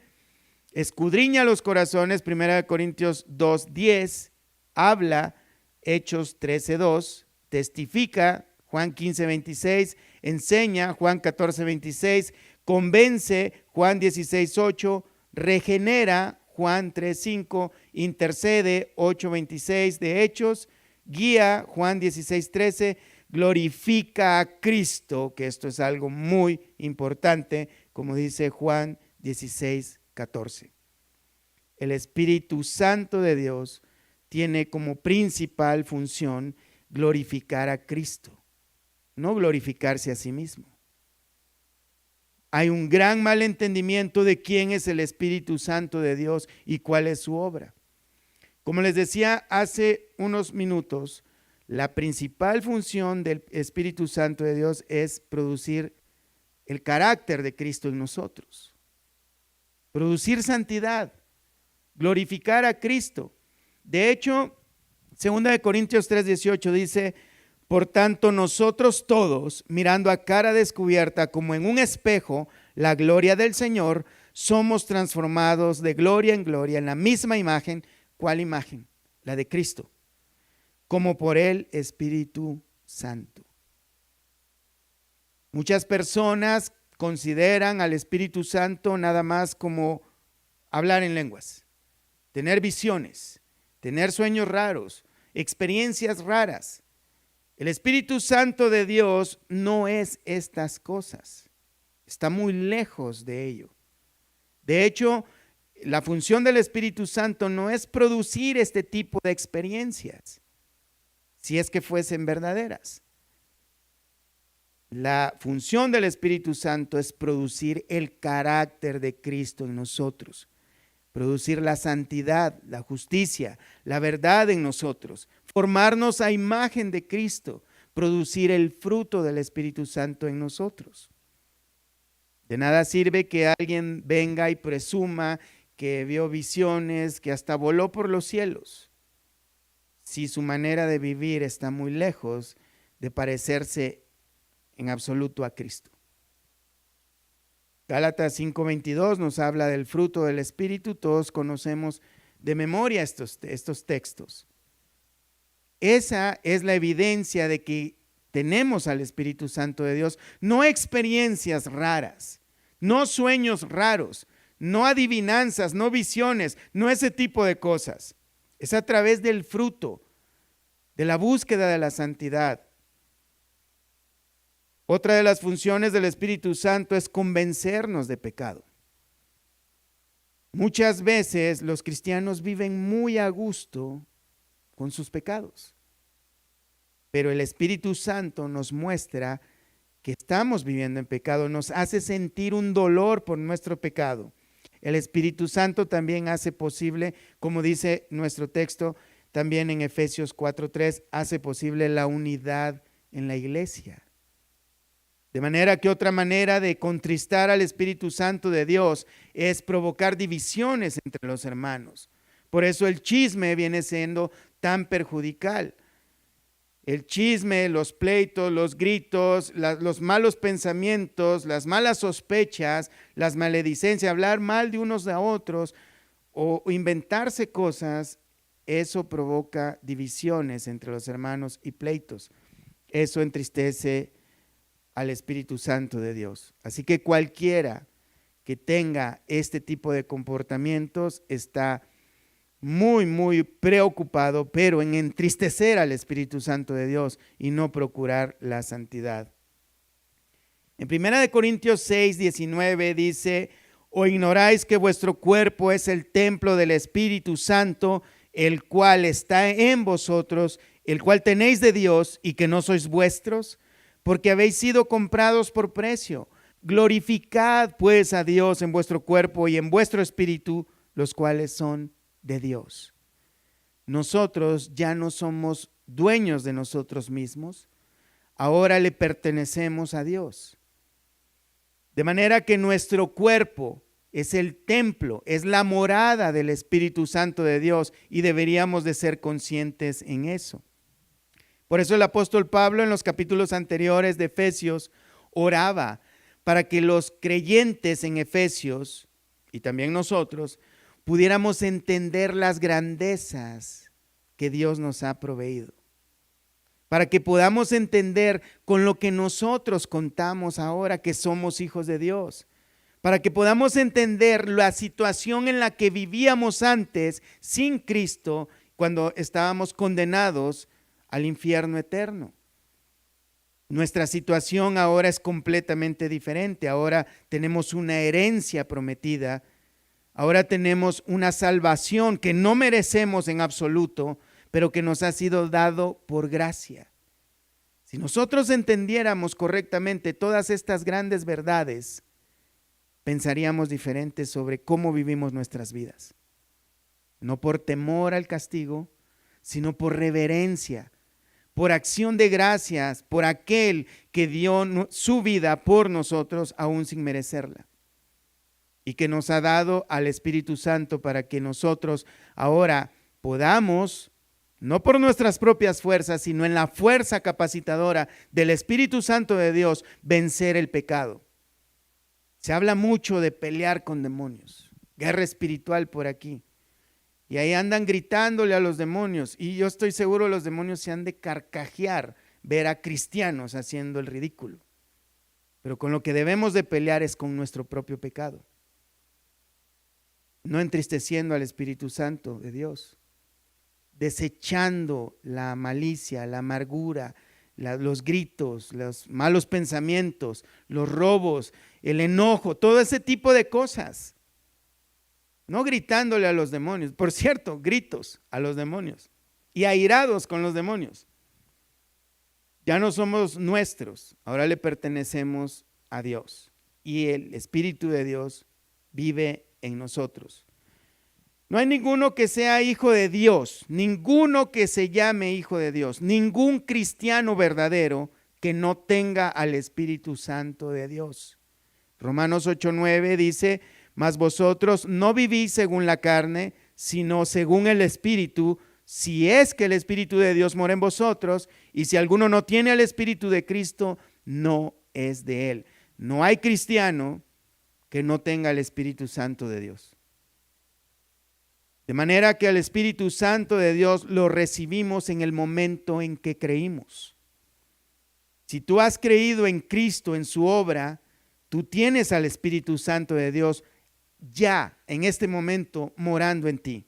escudriña los corazones, 1 Corintios 2:10, habla, Hechos 13:2, testifica, Juan 15:26, enseña, Juan 14:26, convence, Juan 16:8, regenera, Juan 3:5, intercede, 8:26 de Hechos, guía, Juan 16:13, glorifica a Cristo, que esto es algo muy importante, como dice Juan 16:14. El Espíritu Santo de Dios tiene como principal función glorificar a Cristo, no glorificarse a sí mismo. Hay un gran malentendimiento de quién es el Espíritu Santo de Dios y cuál es su obra. Como les decía hace unos minutos, la principal función del Espíritu Santo de Dios es producir el carácter de Cristo en nosotros, producir santidad, glorificar a Cristo. De hecho, 2 Corintios 3:18 dice: por tanto, nosotros todos, mirando a cara descubierta como en un espejo la gloria del Señor, somos transformados de gloria en gloria en la misma imagen. ¿Cuál imagen? La de Cristo, como por el Espíritu Santo. Muchas personas consideran al Espíritu Santo nada más como hablar en lenguas, tener visiones, tener sueños raros, experiencias raras. El Espíritu Santo de Dios no es estas cosas. Está muy lejos de ello. De hecho, la función del Espíritu Santo no es producir este tipo de experiencias, si es que fuesen verdaderas. La función del Espíritu Santo es producir el carácter de Cristo en nosotros, producir la santidad, la justicia, la verdad en nosotros, formarnos a imagen de Cristo, producir el fruto del Espíritu Santo en nosotros. De nada sirve que alguien venga y presuma que vio visiones, que hasta voló por los cielos, si su manera de vivir está muy lejos de parecerse en absoluto a Cristo. Gálatas 5:22 nos habla del fruto del Espíritu. Todos conocemos de memoria estos textos. Esa es la evidencia de que tenemos al Espíritu Santo de Dios, no experiencias raras, no sueños raros, no adivinanzas, no visiones, no ese tipo de cosas. Es a través del fruto, de la búsqueda de la santidad. Otra de las funciones del Espíritu Santo es convencernos de pecado. Muchas veces los cristianos viven muy a gusto con sus pecados, pero el Espíritu Santo nos muestra que estamos viviendo en pecado, nos hace sentir un dolor por nuestro pecado. El Espíritu Santo también hace posible, como dice nuestro texto, también en Efesios 4:3, hace posible la unidad en la iglesia. De manera que otra manera de contristar al Espíritu Santo de Dios es provocar divisiones entre los hermanos. Por eso el chisme viene siendo tan perjudicial. El chisme, los pleitos, los gritos, los malos pensamientos, las malas sospechas, las maledicencias, hablar mal de unos a otros o inventarse cosas, eso provoca divisiones entre los hermanos y pleitos. Eso entristece al Espíritu Santo de Dios. Así que cualquiera que tenga este tipo de comportamientos está muy preocupado, pero en entristecer al Espíritu Santo de Dios y no procurar la santidad. En 1 Corintios 6:19 dice: ¿o ignoráis que vuestro cuerpo es el templo del Espíritu Santo, el cual está en vosotros, el cual tenéis de Dios y que no sois vuestros? Porque habéis sido comprados por precio. Glorificad pues a Dios en vuestro cuerpo y en vuestro espíritu, los cuales son de Dios. Nosotros ya no somos dueños de nosotros mismos, ahora le pertenecemos a Dios. De manera que nuestro cuerpo es el templo, es la morada del Espíritu Santo de Dios y deberíamos de ser conscientes en eso. Por eso el apóstol Pablo en los capítulos anteriores de Efesios oraba para que los creyentes en Efesios y también nosotros pudiéramos entender las grandezas que Dios nos ha proveído. para que podamos entender con lo que nosotros contamos ahora que somos hijos de Dios, para que podamos entender la situación en la que vivíamos antes sin Cristo, cuando estábamos condenados al infierno eterno. Nuestra situación ahora es completamente diferente. Ahora tenemos una herencia prometida. Ahora tenemos una salvación que no merecemos en absoluto, pero que nos ha sido dado por gracia. Si nosotros entendiéramos correctamente todas estas grandes verdades, pensaríamos diferente sobre cómo vivimos nuestras vidas. No por temor al castigo, sino por reverencia, por acción de gracias, por aquel que dio su vida por nosotros aún sin merecerla. Y que nos ha dado al Espíritu Santo para que nosotros ahora podamos, no por nuestras propias fuerzas, sino en la fuerza capacitadora del Espíritu Santo de Dios, vencer el pecado. Se habla mucho de pelear con demonios, guerra espiritual por aquí. Y ahí andan gritándole a los demonios, y yo estoy seguro los demonios se han de carcajear ver a cristianos haciendo el ridículo. Pero con lo que debemos de pelear es con nuestro propio pecado, no entristeciendo al Espíritu Santo de Dios, desechando la malicia, la amargura, los gritos, los malos pensamientos, los robos, el enojo, todo ese tipo de cosas. No gritándole a los demonios, por cierto, gritos a los demonios y airados con los demonios. Ya no somos nuestros, ahora le pertenecemos a Dios y el Espíritu de Dios vive en nosotros. No hay ninguno que sea hijo de Dios, ninguno que se llame hijo de Dios, ningún cristiano verdadero que no tenga al Espíritu Santo de Dios. Romanos 8:9 dice: mas vosotros no vivís según la carne, sino según el Espíritu, si es que el Espíritu de Dios mora en vosotros, y si alguno no tiene el Espíritu de Cristo, no es de él. No hay cristiano que no tenga el Espíritu Santo de Dios. De manera que al Espíritu Santo de Dios lo recibimos en el momento en que creímos. Si tú has creído en Cristo, en su obra, tú tienes al Espíritu Santo de Dios ya en este momento morando en ti.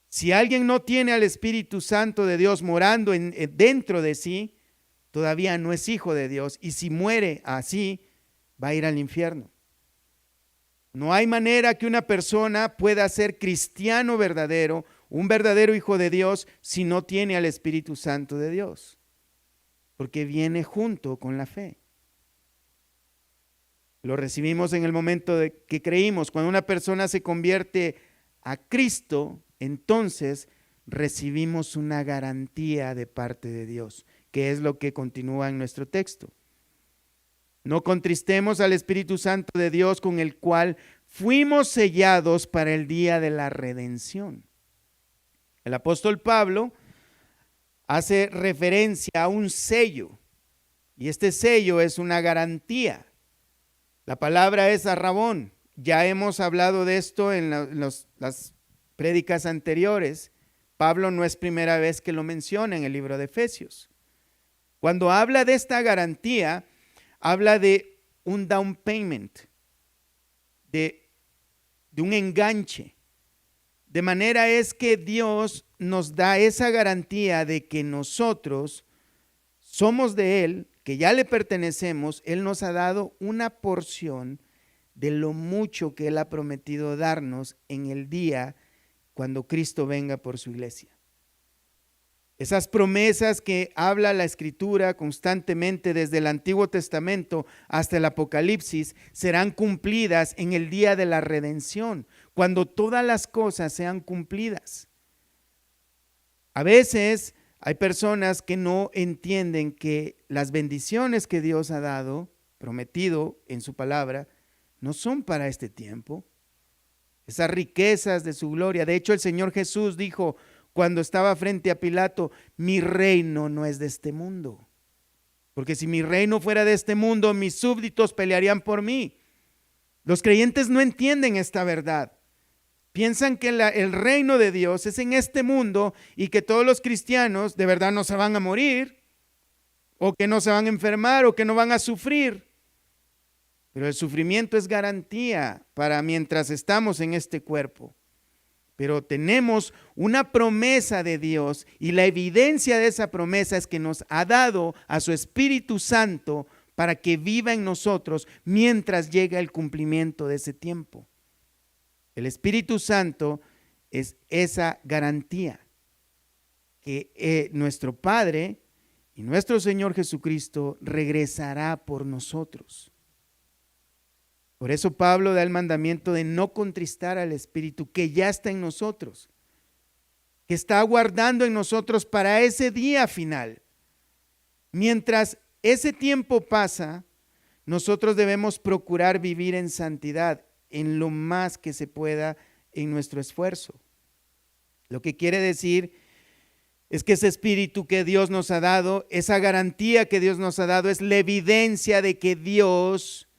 Si alguien no tiene al Espíritu Santo de Dios morando dentro de sí, todavía no es hijo de Dios, y si muere así, va a ir al infierno. No hay manera que una persona pueda ser cristiano verdadero, un verdadero hijo de Dios, si no tiene al Espíritu Santo de Dios, porque viene junto con la fe. Lo recibimos en el momento de que creímos. Cuando una persona se convierte a Cristo, entonces recibimos una garantía de parte de Dios, que es lo que continúa en nuestro texto. No contristemos al Espíritu Santo de Dios, con el cual fuimos sellados para el día de la redención. El apóstol Pablo hace referencia a un sello, y este sello es una garantía. La palabra es arrabón. Ya hemos hablado de esto en las prédicas anteriores. Pablo no es primera vez que lo menciona en el libro de Efesios. Cuando habla de esta garantía, habla de un down payment, de un enganche. De manera es que Dios nos da esa garantía de que nosotros somos de Él, que ya le pertenecemos. Él nos ha dado una porción de lo mucho que Él ha prometido darnos en el día cuando Cristo venga por su iglesia. Esas promesas que habla la Escritura constantemente desde el Antiguo Testamento hasta el Apocalipsis serán cumplidas en el día de la redención, cuando todas las cosas sean cumplidas. A veces hay personas que no entienden que las bendiciones que Dios ha dado, prometido en su palabra, no son para este tiempo. Esas riquezas de su gloria. De hecho, el Señor Jesús dijo cuando estaba frente a Pilato: mi reino no es de este mundo. Porque si mi reino fuera de este mundo, mis súbditos pelearían por mí. Los creyentes no entienden esta verdad. Piensan que el reino de Dios es en este mundo y que todos los cristianos de verdad no se van a morir, o que no se van a enfermar, o que no van a sufrir. Pero el sufrimiento es garantía para mientras estamos en este cuerpo. Pero tenemos una promesa de Dios y la evidencia de esa promesa es que nos ha dado a su Espíritu Santo para que viva en nosotros mientras llega el cumplimiento de ese tiempo. El Espíritu Santo es esa garantía que nuestro Padre y nuestro Señor Jesucristo regresará por nosotros. Por eso Pablo da el mandamiento de no contristar al Espíritu que ya está en nosotros, que está aguardando en nosotros para ese día final. Mientras ese tiempo pasa, nosotros debemos procurar vivir en santidad en lo más que se pueda en nuestro esfuerzo. Lo que quiere decir es que ese Espíritu que Dios nos ha dado, esa garantía que Dios nos ha dado, es la evidencia de que Dios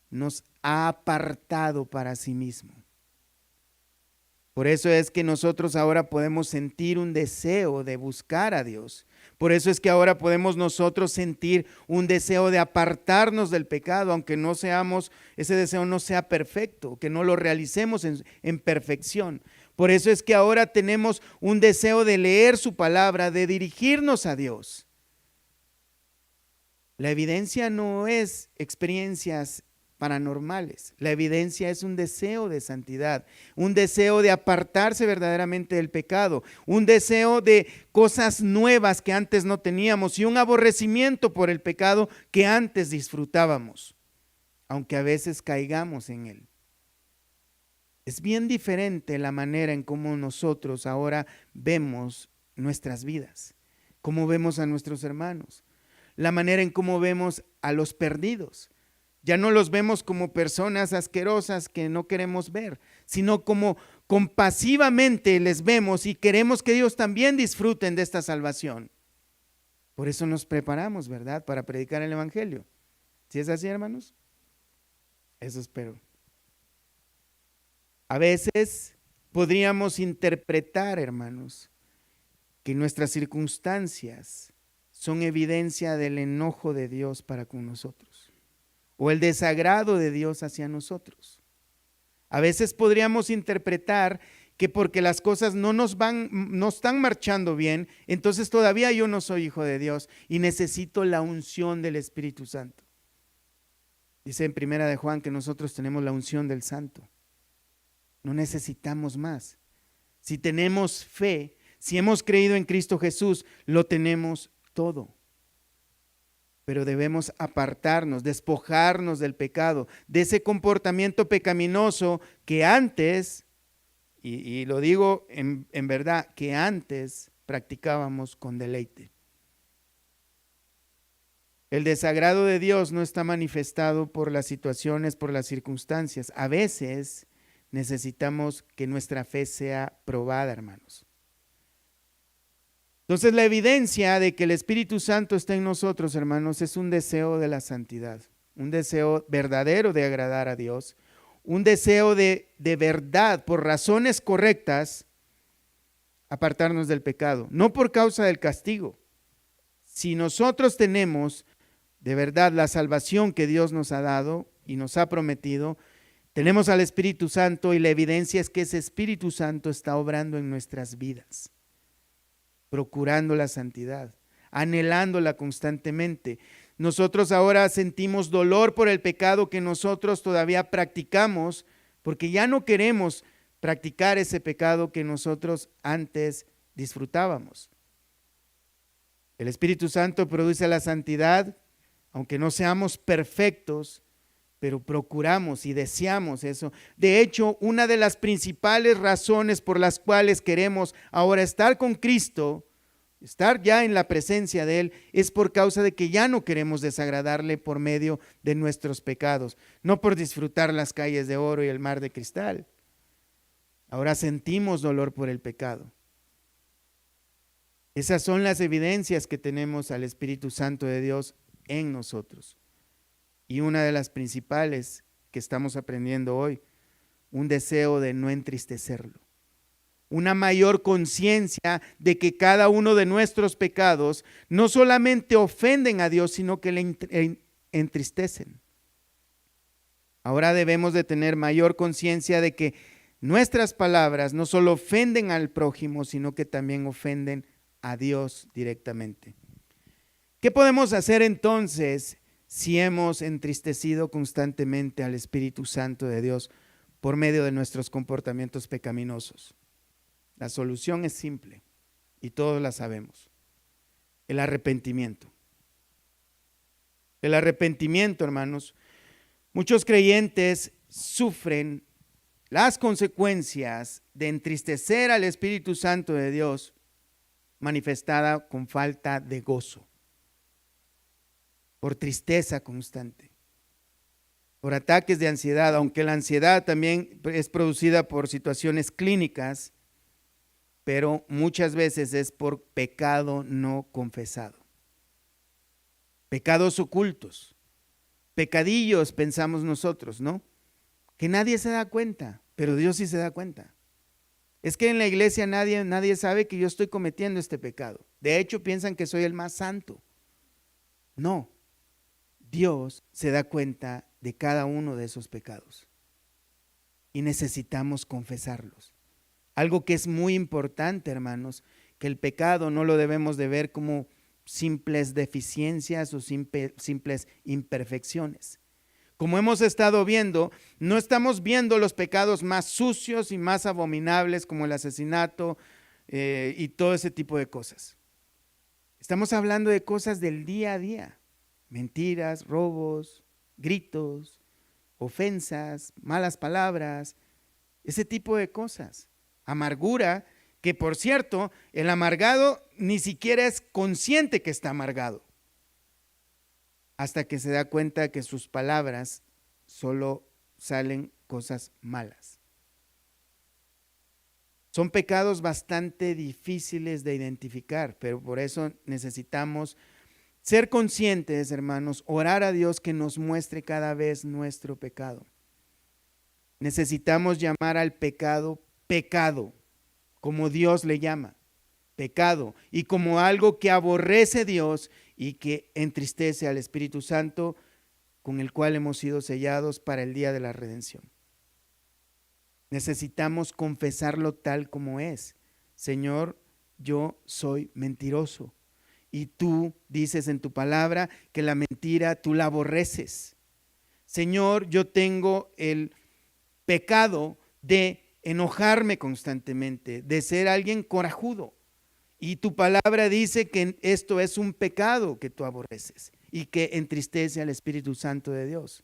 nos ha apartado para sí mismo. Por eso es que nosotros ahora podemos sentir un deseo de buscar a Dios. Por eso es que ahora podemos nosotros sentir un deseo de apartarnos del pecado, aunque no seamos, ese deseo no sea perfecto, que no lo realicemos en perfección. Por eso es que ahora tenemos un deseo de leer su palabra, de dirigirnos a Dios. La evidencia no es experiencias paranormales. La evidencia es un deseo de santidad, un deseo de apartarse verdaderamente del pecado, un deseo de cosas nuevas que antes no teníamos y un aborrecimiento por el pecado que antes disfrutábamos, aunque a veces caigamos en él. Es bien diferente la manera en cómo nosotros ahora vemos nuestras vidas, cómo vemos a nuestros hermanos, la manera en cómo vemos a los perdidos. Ya no los vemos como personas asquerosas que no queremos ver, sino como compasivamente les vemos y queremos que ellos también disfruten de esta salvación. Por eso nos preparamos, ¿verdad?, para predicar el Evangelio. ¿Sí es así, hermanos? Eso espero. A veces podríamos interpretar, hermanos, que nuestras circunstancias son evidencia del enojo de Dios para con nosotros, o el desagrado de Dios hacia nosotros. A veces podríamos interpretar que porque las cosas no están marchando bien, entonces todavía yo no soy hijo de Dios y necesito la unción del Espíritu Santo. Dice en Primera de Juan que nosotros tenemos la unción del Santo. No necesitamos más. Si tenemos fe, si hemos creído en Cristo Jesús, lo tenemos todo. Pero debemos apartarnos, despojarnos del pecado, de ese comportamiento pecaminoso que antes, y lo digo en verdad, que antes practicábamos con deleite. El desagrado de Dios no está manifestado por las situaciones, por las circunstancias. A veces necesitamos que nuestra fe sea probada, hermanos. Entonces la evidencia de que el Espíritu Santo está en nosotros, hermanos, es un deseo de la santidad, un deseo verdadero de agradar a Dios, un deseo de verdad, por razones correctas, apartarnos del pecado, no por causa del castigo. Si nosotros tenemos de verdad la salvación que Dios nos ha dado y nos ha prometido, tenemos al Espíritu Santo y la evidencia es que ese Espíritu Santo está obrando en nuestras vidas, procurando la santidad, anhelándola constantemente. Nosotros ahora sentimos dolor por el pecado que nosotros todavía practicamos, porque ya no queremos practicar ese pecado que nosotros antes disfrutábamos. El Espíritu Santo produce la santidad, aunque no seamos perfectos, pero procuramos y deseamos eso. De hecho, una de las principales razones por las cuales queremos ahora estar con Cristo, estar ya en la presencia de Él, es por causa de que ya no queremos desagradarle por medio de nuestros pecados, no por disfrutar las calles de oro y el mar de cristal. Ahora sentimos dolor por el pecado. Esas son las evidencias que tenemos al Espíritu Santo de Dios en nosotros. Y una de las principales que estamos aprendiendo hoy, un deseo de no entristecerlo, una mayor conciencia de que cada uno de nuestros pecados no solamente ofenden a Dios, sino que le entristecen. Ahora debemos de tener mayor conciencia de que nuestras palabras no solo ofenden al prójimo, sino que también ofenden a Dios directamente. ¿Qué podemos hacer entonces si hemos entristecido constantemente al Espíritu Santo de Dios por medio de nuestros comportamientos pecaminosos? La solución es simple y todos la sabemos: el arrepentimiento. El arrepentimiento, hermanos. Muchos creyentes sufren las consecuencias de entristecer al Espíritu Santo de Dios, manifestada con falta de gozo, por tristeza constante, por ataques de ansiedad, aunque la ansiedad también es producida por situaciones clínicas, pero muchas veces es por pecado no confesado. Pecados ocultos, pecadillos pensamos nosotros, ¿no? Que nadie se da cuenta, pero Dios sí se da cuenta. Es que en la iglesia nadie sabe que yo estoy cometiendo este pecado. De hecho, piensan que soy el más santo. No, Dios se da cuenta de cada uno de esos pecados y necesitamos confesarlos. Algo que es muy importante, hermanos, que el pecado no lo debemos de ver como simples deficiencias o simples imperfecciones. Como hemos estado viendo, no estamos viendo los pecados más sucios y más abominables como el asesinato y todo ese tipo de cosas. Estamos hablando de cosas del día a día: mentiras, robos, gritos, ofensas, malas palabras, ese tipo de cosas. Amargura, que por cierto, el amargado ni siquiera es consciente que está amargado, hasta que se da cuenta que sus palabras solo salen cosas malas. Son pecados bastante difíciles de identificar, pero por eso necesitamos ser conscientes, hermanos, orar a Dios que nos muestre cada vez nuestro pecado. Necesitamos llamar al pecado pecado, como Dios le llama, pecado, y como algo que aborrece Dios y que entristece al Espíritu Santo, con el cual hemos sido sellados para el día de la redención. Necesitamos confesarlo tal como es. Señor, yo soy mentiroso, y tú dices en tu palabra que la mentira tú la aborreces. Señor, yo tengo el pecado de enojarme constantemente, de ser alguien corajudo. Y tu palabra dice que esto es un pecado que tú aborreces y que entristece al Espíritu Santo de Dios.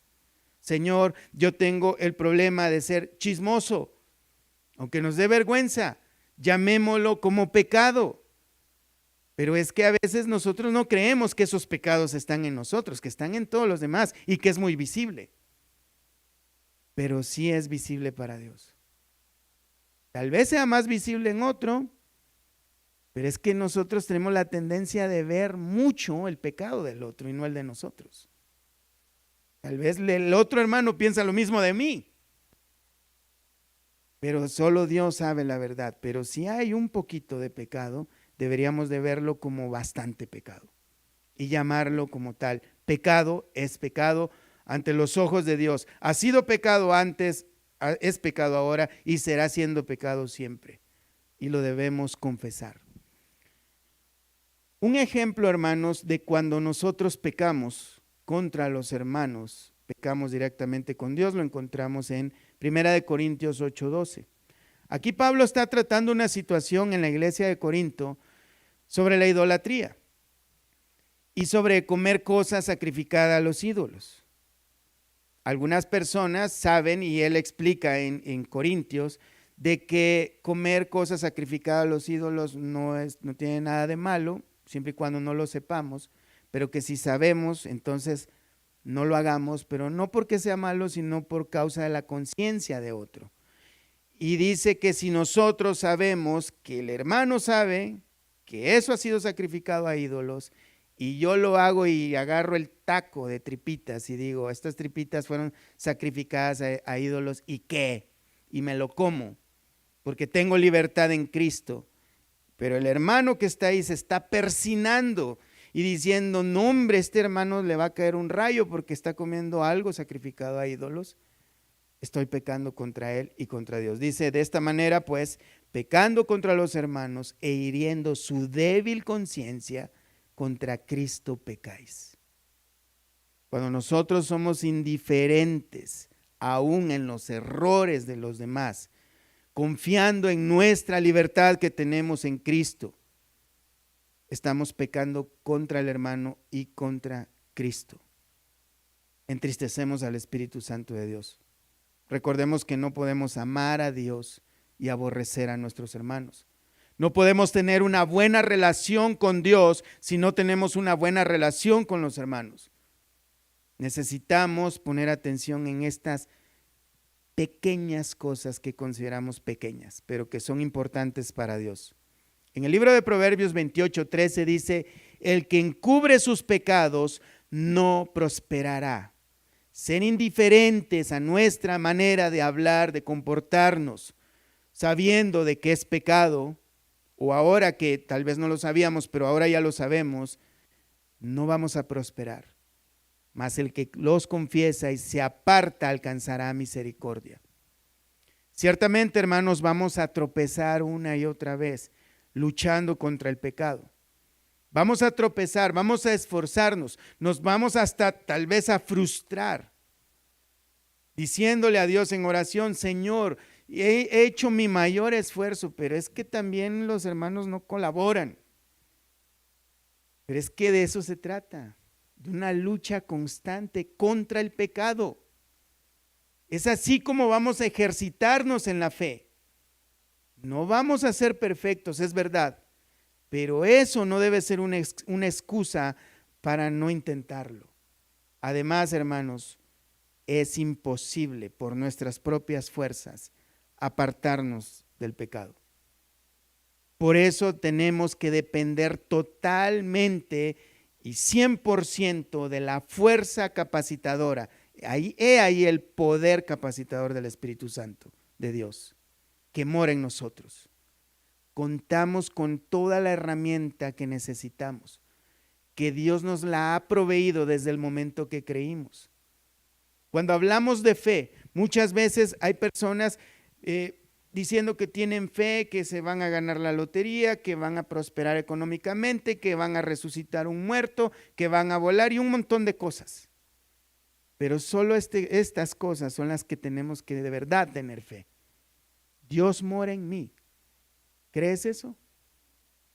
Señor, yo tengo el problema de ser chismoso, aunque nos dé vergüenza, llamémoslo como pecado. Pero es que a veces nosotros no creemos que esos pecados están en nosotros, que están en todos los demás y que es muy visible. Pero sí es visible para Dios. Tal vez sea más visible en otro, pero es que nosotros tenemos la tendencia de ver mucho el pecado del otro y no el de nosotros. Tal vez el otro hermano piensa lo mismo de mí, pero solo Dios sabe la verdad. Pero si hay un poquito de pecado, deberíamos de verlo como bastante pecado y llamarlo como tal. Pecado es pecado ante los ojos de Dios. Ha sido pecado antes, es pecado ahora y será siendo pecado siempre. Y lo debemos confesar. Un ejemplo, hermanos, de cuando nosotros pecamos contra los hermanos, pecamos directamente con Dios, lo encontramos en 1 Corintios 8:12. Aquí Pablo está tratando una situación en la iglesia de Corinto sobre la idolatría y sobre comer cosas sacrificadas a los ídolos. Algunas personas saben, y él explica en Corintios, de que comer cosas sacrificadas a los ídolos no tiene nada de malo, siempre y cuando no lo sepamos, pero que si sabemos, entonces no lo hagamos, pero no porque sea malo, sino por causa de la conciencia de otro. Y dice que si nosotros sabemos que el hermano sabe que eso ha sido sacrificado a ídolos, y yo lo hago y agarro el taco de tripitas y digo, estas tripitas fueron sacrificadas a ídolos, ¿y qué? y me lo como, porque tengo libertad en Cristo. Pero el hermano que está ahí se está persinando y diciendo, no hombre, este hermano le va a caer un rayo porque está comiendo algo sacrificado a ídolos. Estoy pecando contra él y contra Dios. Dice, de esta manera pues, pecando contra los hermanos e hiriendo su débil conciencia, contra Cristo pecáis. Cuando nosotros somos indiferentes aún en los errores de los demás, confiando en nuestra libertad que tenemos en Cristo, estamos pecando contra el hermano y contra Cristo. Entristecemos al Espíritu Santo de Dios. Recordemos que no podemos amar a Dios y aborrecer a nuestros hermanos. No podemos tener una buena relación con Dios si no tenemos una buena relación con los hermanos. Necesitamos poner atención en estas pequeñas cosas que consideramos pequeñas, pero que son importantes para Dios. En el libro de Proverbios 28:13 dice, el que encubre sus pecados no prosperará. Ser indiferentes a nuestra manera de hablar, de comportarnos, sabiendo de que es pecado, o ahora que tal vez no lo sabíamos, pero ahora ya lo sabemos, no vamos a prosperar. Mas el que los confiesa y se aparta alcanzará misericordia. Ciertamente, hermanos, vamos a tropezar una y otra vez luchando contra el pecado. Vamos a tropezar, vamos a esforzarnos, nos vamos hasta tal vez a frustrar, diciéndole a Dios en oración, Señor, he hecho mi mayor esfuerzo, pero es que también los hermanos no colaboran. Pero es que de eso se trata, de una lucha constante contra el pecado. Es así como vamos a ejercitarnos en la fe. No vamos a ser perfectos, es verdad, pero eso no debe ser una excusa para no intentarlo. Además, hermanos, es imposible por nuestras propias fuerzas apartarnos del pecado. Por eso tenemos que depender totalmente y 100% de la fuerza capacitadora. He ahí el poder capacitador del Espíritu Santo de Dios que mora en nosotros. Contamos con toda la herramienta que necesitamos, que Dios nos la ha proveído desde el momento que creímos. Cuando hablamos de fe, muchas veces hay personas diciendo que tienen fe, que se van a ganar la lotería, que van a prosperar económicamente, que van a resucitar un muerto, que van a volar y un montón de cosas. Pero solo estas cosas son las que tenemos que de verdad tener fe. Dios mora en mí. ¿Crees eso?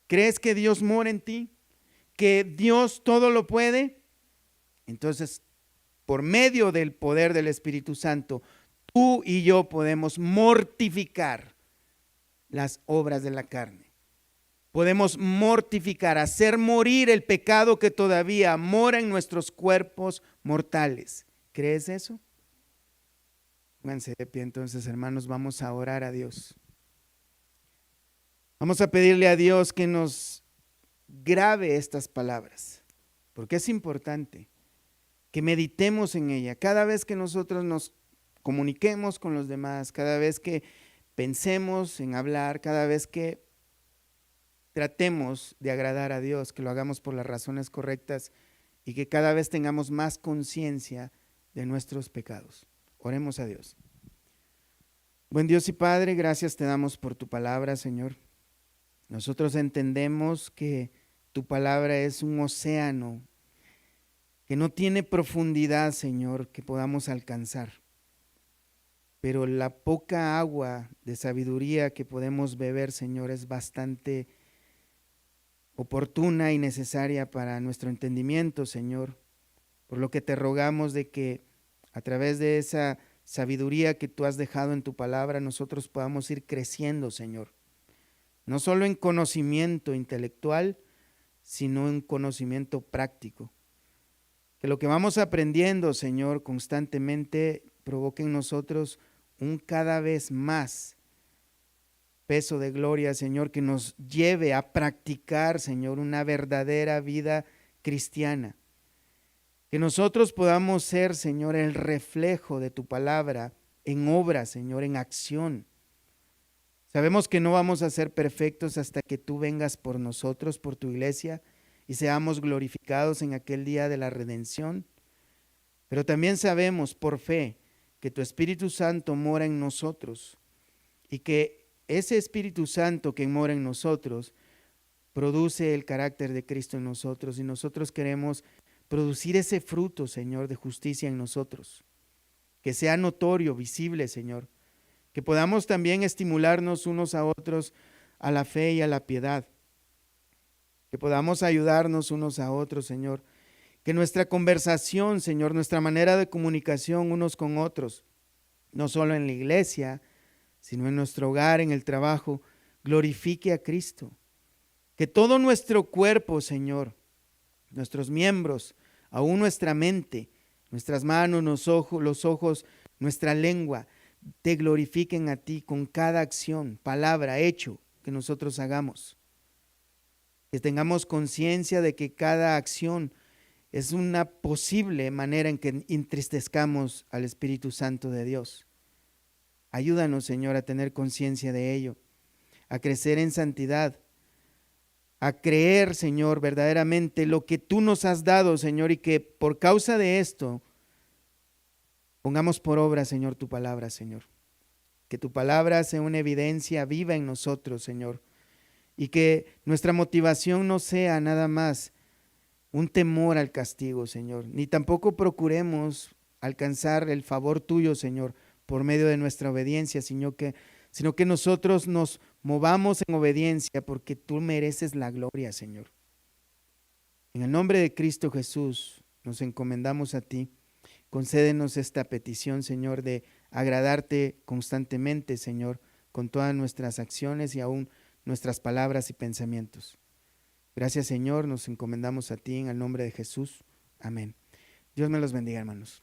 ¿Crees que Dios mora en ti? ¿Que Dios todo lo puede? Entonces, por medio del poder del Espíritu Santo, tú y yo podemos mortificar las obras de la carne. Podemos mortificar, hacer morir el pecado que todavía mora en nuestros cuerpos mortales. ¿Crees eso? Pónganse de pie entonces, hermanos, vamos a orar a Dios. Vamos a pedirle a Dios que nos grabe estas palabras, porque es importante que meditemos en ella. Cada vez que nosotros nos comuniquemos con los demás, cada vez que pensemos en hablar, cada vez que tratemos de agradar a Dios, que lo hagamos por las razones correctas y que cada vez tengamos más conciencia de nuestros pecados. Oremos a Dios. Buen Dios y Padre, gracias te damos por tu palabra, Señor. Nosotros entendemos que tu palabra es un océano que no tiene profundidad, Señor, que podamos alcanzar. Pero la poca agua de sabiduría que podemos beber, Señor, es bastante oportuna y necesaria para nuestro entendimiento, Señor. Por lo que te rogamos de que a través de esa sabiduría que tú has dejado en tu palabra, nosotros podamos ir creciendo, Señor. No solo en conocimiento intelectual, sino en conocimiento práctico. Que lo que vamos aprendiendo, Señor, constantemente provoque en nosotros un cada vez más peso de gloria, Señor, que nos lleve a practicar, Señor, una verdadera vida cristiana. Que nosotros podamos ser, Señor, el reflejo de tu palabra en obra, Señor, en acción. Sabemos que no vamos a ser perfectos hasta que tú vengas por nosotros, por tu iglesia, y seamos glorificados en aquel día de la redención. Pero también sabemos por fe que tu Espíritu Santo mora en nosotros y que ese Espíritu Santo que mora en nosotros produce el carácter de Cristo en nosotros, y nosotros queremos producir ese fruto, Señor, de justicia en nosotros, que sea notorio, visible, Señor, que podamos también estimularnos unos a otros a la fe y a la piedad, que podamos ayudarnos unos a otros, Señor, que nuestra conversación, Señor, nuestra manera de comunicación unos con otros, no solo en la iglesia, sino en nuestro hogar, en el trabajo, glorifique a Cristo. Que todo nuestro cuerpo, Señor, nuestros miembros, aún nuestra mente, nuestras manos, los ojos, nuestra lengua, te glorifiquen a ti con cada acción, palabra, hecho que nosotros hagamos. Que tengamos conciencia de que cada acción es una posible manera en que entristezcamos al Espíritu Santo de Dios. Ayúdanos, Señor, a tener conciencia de ello, a crecer en santidad, a creer, Señor, verdaderamente lo que tú nos has dado, Señor, y que por causa de esto pongamos por obra, Señor, tu palabra, Señor. Que tu palabra sea una evidencia viva en nosotros, Señor, y que nuestra motivación no sea nada más un temor al castigo, Señor, ni tampoco procuremos alcanzar el favor tuyo, Señor, por medio de nuestra obediencia, sino que nosotros nos movamos en obediencia porque tú mereces la gloria, Señor. En el nombre de Cristo Jesús nos encomendamos a ti. Concédenos esta petición, Señor, de agradarte constantemente, Señor, con todas nuestras acciones y aún nuestras palabras y pensamientos. Gracias, Señor, nos encomendamos a ti en el nombre de Jesús. Amén. Dios me los bendiga, hermanos.